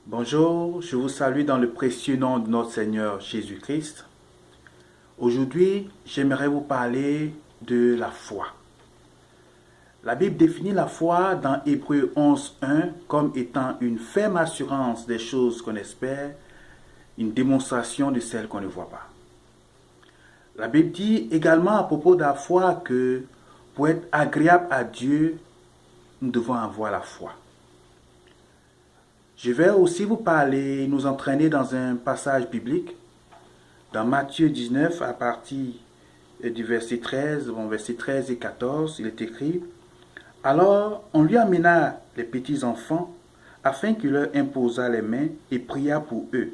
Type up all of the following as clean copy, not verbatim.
Bonjour, je vous salue dans le précieux nom de notre Seigneur Jésus-Christ. Aujourd'hui, j'aimerais vous parler de la foi. La Bible définit la foi dans Hébreux 11.1 comme étant une ferme assurance des choses qu'on espère, une démonstration de celles qu'on ne voit pas. La Bible dit également à propos de la foi que pour être agréable à Dieu, nous devons avoir la foi. Je vais aussi vous parler, nous entraîner dans un passage biblique, dans Matthieu 19, à partir du verset 13, verset 13 et 14, il est écrit « Alors on lui amena les petits enfants, afin qu'il leur imposât les mains et pria pour eux.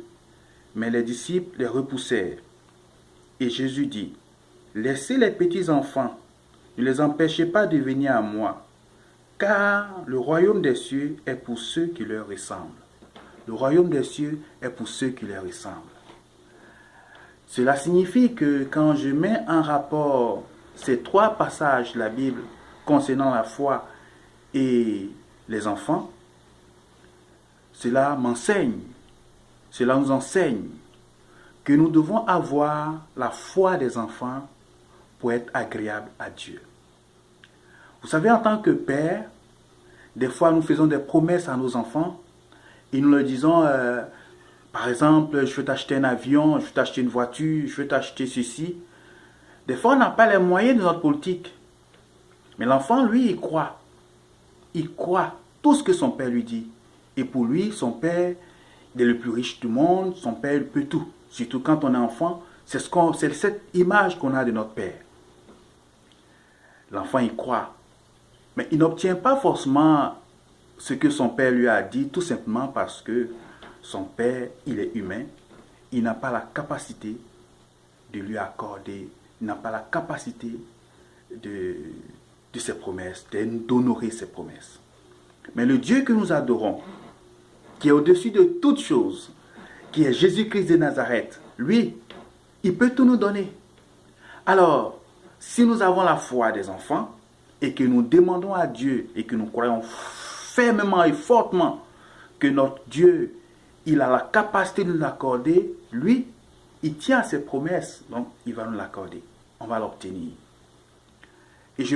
Mais les disciples les repoussèrent. Et Jésus dit « Laissez les petits enfants, ne les empêchez pas de venir à moi, car le royaume des cieux est pour ceux qui leur ressemblent. » Le royaume des cieux est pour ceux qui leur ressemblent. Cela signifie que quand je mets en rapport ces trois passages de la Bible concernant la foi et les enfants, cela nous enseigne que nous devons avoir la foi des enfants pour être agréable à Dieu. Vous savez, en tant que père, des fois nous faisons des promesses à nos enfants et nous leur disons, par exemple, je vais t'acheter un avion, je vais t'acheter une voiture, je vais t'acheter ceci. Des fois, on n'a pas les moyens de notre politique. Mais l'enfant, lui, il croit. Il croit tout ce que son père lui dit. Et pour lui, son père, il est le plus riche du monde, son père, il peut tout. Surtout quand on est enfant, c'est cette image qu'on a de notre père. L'enfant, il croit. Mais il n'obtient pas forcément ce que son père lui a dit, tout simplement parce que son père, il est humain. Il n'a pas la capacité de lui accorder, il n'a pas la capacité de ses promesses, d'honorer ses promesses. Mais le Dieu que nous adorons, qui est au-dessus de toutes choses, qui est Jésus-Christ de Nazareth, lui, il peut tout nous donner. Alors, si nous avons la foi des enfants et que nous demandons à Dieu et que nous croyons fermement et fortement que notre Dieu, il a la capacité de nous l'accorder, lui, il tient à ses promesses, donc il va nous l'accorder. On va l'obtenir. Et je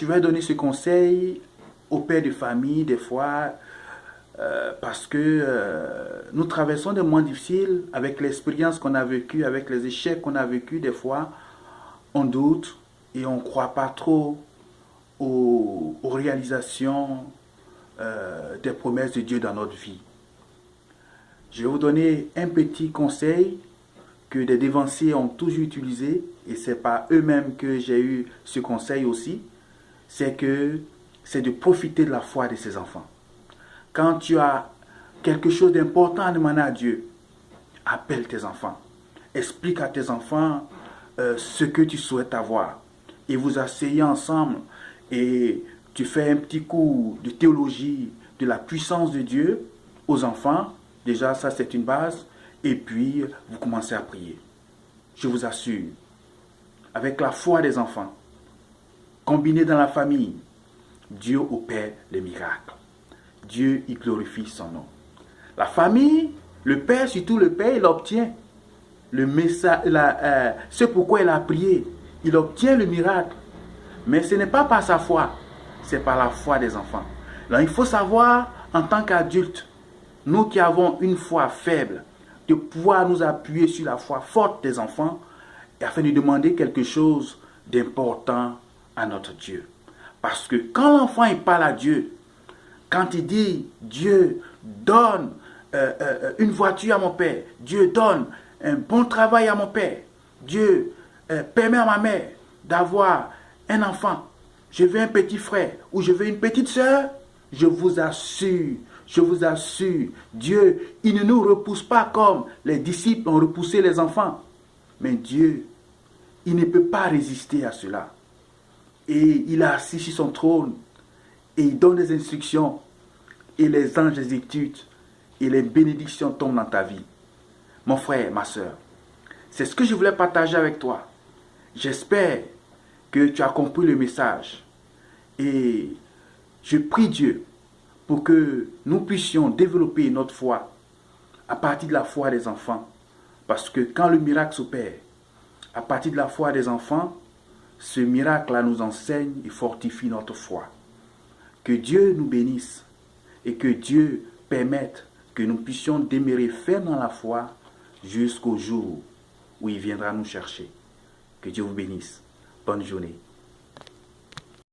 vais donner ce conseil aux pères de famille, des fois, parce que nous traversons des moments difficiles avec l'expérience qu'on a vécue, avec les échecs qu'on a vécus, des fois, on doute et on ne croit pas trop aux réalisations des promesses de Dieu dans notre vie. Je vais vous donner un petit conseil que des dévanciers ont toujours utilisé, et c'est par eux-mêmes que j'ai eu ce conseil aussi, c'est de profiter de la foi de ses enfants. Quand tu as quelque chose d'important à demander à Dieu, appelle tes enfants. Explique à tes enfants ce que tu souhaites avoir. Et vous asseyez ensemble et tu fais un petit cours de théologie de la puissance de Dieu aux enfants. Déjà, ça c'est une base. Et puis, vous commencez à prier. Je vous assure, avec la foi des enfants, combinée dans la famille, Dieu opère les miracles. Dieu, il glorifie son nom. La famille, le père, surtout le père, il obtient le message, ce pourquoi il a prié. Il obtient le miracle. Mais ce n'est pas par sa foi, c'est par la foi des enfants. Alors, il faut savoir, en tant qu'adultes, nous qui avons une foi faible, de pouvoir nous appuyer sur la foi forte des enfants afin de demander quelque chose d'important à notre Dieu. Parce que quand l'enfant il parle à Dieu, quand il dit Dieu donne une voiture à mon père, Dieu donne un bon travail à mon père, Dieu permet à ma mère d'avoir un enfant, je veux un petit frère ou je veux une petite sœur, je vous assure, Dieu, il ne nous repousse pas comme les disciples ont repoussé les enfants. Mais Dieu, il ne peut pas résister à cela. Et il est assis sur son trône et il donne des instructions et les anges exécutent et les bénédictions tombent dans ta vie. Mon frère, ma soeur, c'est ce que je voulais partager avec toi. J'espère que tu as compris le message. Et je prie Dieu pour que nous puissions développer notre foi à partir de la foi des enfants. Parce que quand le miracle s'opère, à partir de la foi des enfants, ce miracle-là nous enseigne et fortifie notre foi. Que Dieu nous bénisse et que Dieu permette que nous puissions demeurer fermes dans la foi jusqu'au jour où il viendra nous chercher. Que Dieu vous bénisse. Bonne journée.